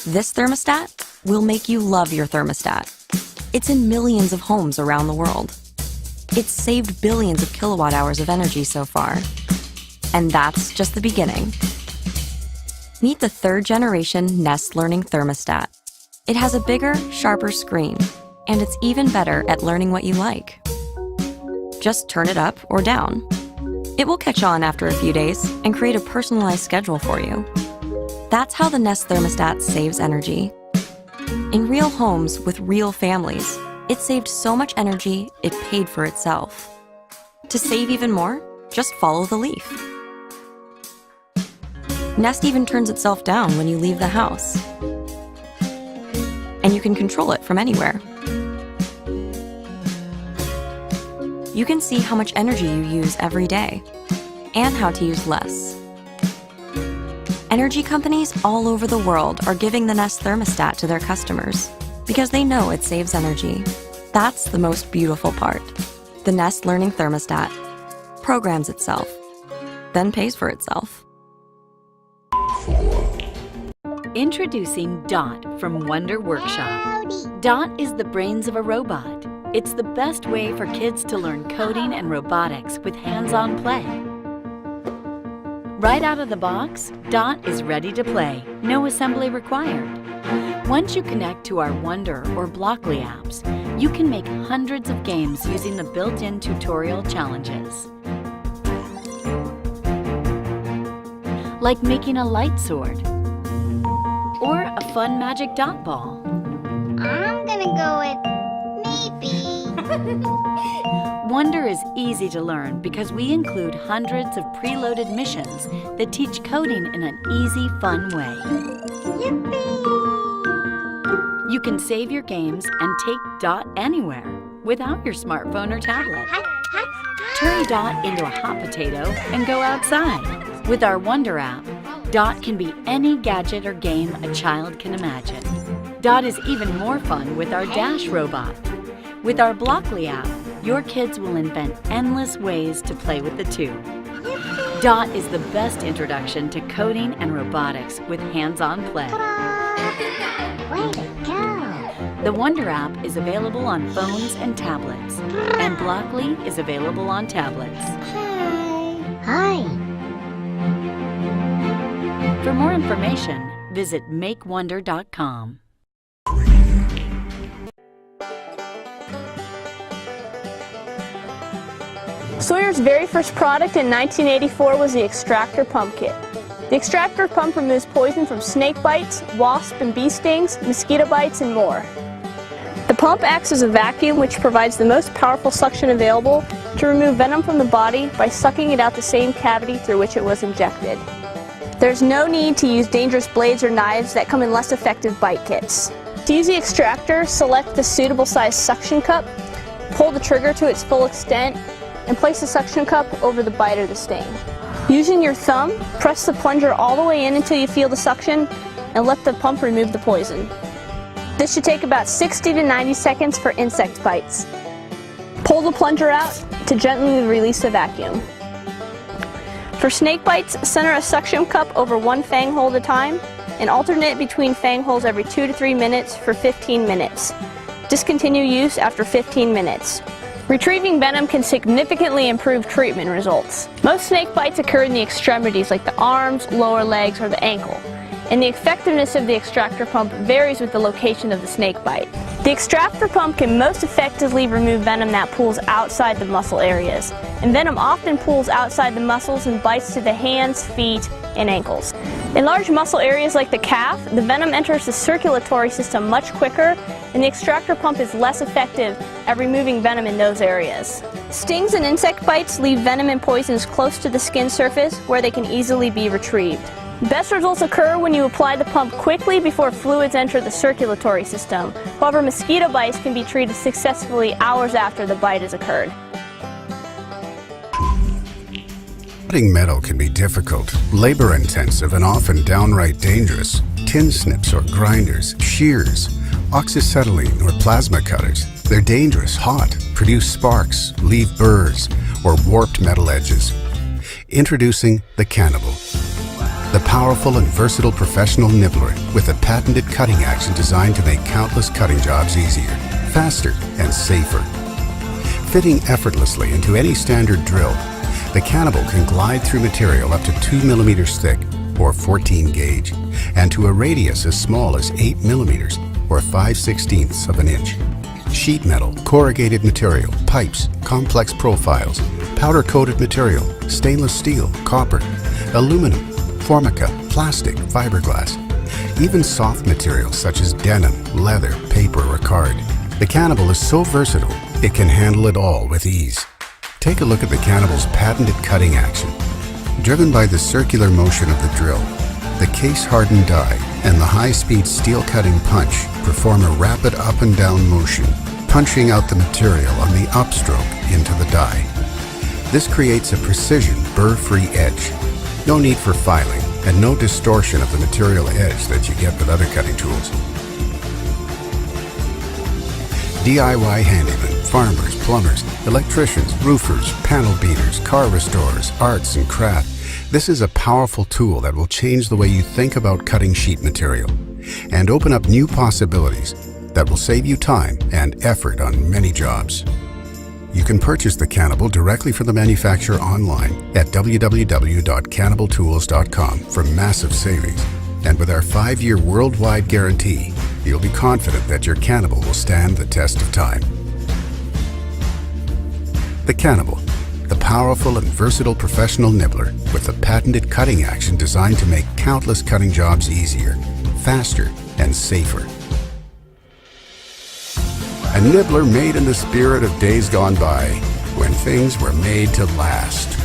This thermostat will make you love your thermostat. It's in millions of homes around the world. It's saved billions of kilowatt hours of energy so far. And that's just the beginning. Meet the third-generation Nest Learning Thermostat. It has a bigger, sharper screen, and it's even better at learning what you like. Just turn it up or down. It will catch on after a few days and create a personalized schedule for you. That's how the Nest Thermostat saves energy. In real homes with real families, it saved so much energy it paid for itself. To save even more, just follow the leaf. Nest even turns itself down when you leave the house. And you can control it from anywhere. You can see how much energy you use every day and how to use less. Energy companies all over the world are giving the Nest thermostat to their customers because they know it saves energy. That's the most beautiful part. The Nest Learning Thermostat programs itself, then pays for itself. Introducing Dot from Wonder Workshop. Dot is the brains of a robot. It's the best way for kids to learn coding and robotics with hands-on play. Right out of the box, Dot is ready to play, no assembly required. Once you connect to our Wonder or Blockly apps, you can make hundreds of games using the built-in tutorial challenges. Like making a light sword, or a fun magic dot ball. I'm gonna go with maybe. Wonder is easy to learn because we include hundreds of preloaded missions that teach coding in an easy, fun way. Yippee! You can save your games and take Dot anywhere without your smartphone or tablet. Turn Dot into a hot potato and go outside. With our Wonder app, Dot can be any gadget or game a child can imagine. Dot is even more fun with our Dash robot. With our Blockly app, your kids will invent endless ways to play with the two. Dot is the best introduction to coding and robotics with hands-on play. Way to go! The Wonder app is available on phones and tablets, and Blockly is available on tablets. Hi. For more information, visit makewonder.com. Sawyer's very first product in 1984 was the extractor pump kit. The extractor pump removes poison from snake bites, wasp and bee stings, mosquito bites, and more. The pump acts as a vacuum which provides the most powerful suction available to remove venom from the body by sucking it out the same cavity through which it was injected. There's no need to use dangerous blades or knives that come in less effective bite kits. To use the extractor, select the suitable size suction cup, pull the trigger to its full extent, and place the suction cup over the bite or the sting. Using your thumb, press the plunger all the way in until you feel the suction, and let the pump remove the poison. This should take about 60 to 90 seconds for insect bites. Pull the plunger out to gently release the vacuum. For snake bites, center a suction cup over one fang hole at a time and alternate between fang holes every 2 to 3 minutes for 15 minutes. Discontinue use after 15 minutes. Retrieving venom can significantly improve treatment results. Most snake bites occur in the extremities like the arms, lower legs, or the ankle, and the effectiveness of the extractor pump varies with the location of the snake bite. The extractor pump can most effectively remove venom that pools outside the muscle areas, and venom often pools outside the muscles and bites to the hands, feet, and ankles. In large muscle areas like the calf, the venom enters the circulatory system much quicker, and the extractor pump is less effective at removing venom in those areas. Stings and insect bites leave venom and poisons close to the skin surface where they can easily be retrieved. Best results occur when you apply the pump quickly before fluids enter the circulatory system. However, mosquito bites can be treated successfully hours after the bite has occurred. Cutting metal can be difficult, labor-intensive, and often downright dangerous. Tin snips or grinders, shears, oxyacetylene or plasma cutters. They're dangerous, hot, produce sparks, leave burrs, or warped metal edges. Introducing the Cannibal. The powerful and versatile professional nibbler with a patented cutting action designed to make countless cutting jobs easier, faster, and safer. Fitting effortlessly into any standard drill, the Cannibal can glide through material up to 2 millimeters thick or 14 gauge, and to a radius as small as 8 millimeters or 5/16 of an inch. Sheet metal, corrugated material, pipes, complex profiles, powder-coated material, stainless steel, copper, aluminum, formica, plastic, fiberglass, even soft materials such as denim, leather, paper, or card. The Cannibal is so versatile, it can handle it all with ease. Take a look at the Cannibal's patented cutting action. Driven by the circular motion of the drill, the case-hardened die and the high-speed steel cutting punch perform a rapid up and down motion, punching out the material on the upstroke into the die. This creates a precision, burr-free edge. No need for filing and no distortion of the material edge that you get with other cutting tools. DIY handymen, farmers, plumbers, electricians, roofers, panel beaters, car restorers, arts and craft. This is a powerful tool that will change the way you think about cutting sheet material and open up new possibilities that will save you time and effort on many jobs. You can purchase the Cannibal directly from the manufacturer online at www.cannibaltools.com for massive savings. And with our 5-year worldwide guarantee, you'll be confident that your Cannibal will stand the test of time. The Cannibal, the powerful and versatile professional nibbler with a patented cutting action designed to make countless cutting jobs easier, faster, and safer. A nibbler made in the spirit of days gone by, when things were made to last.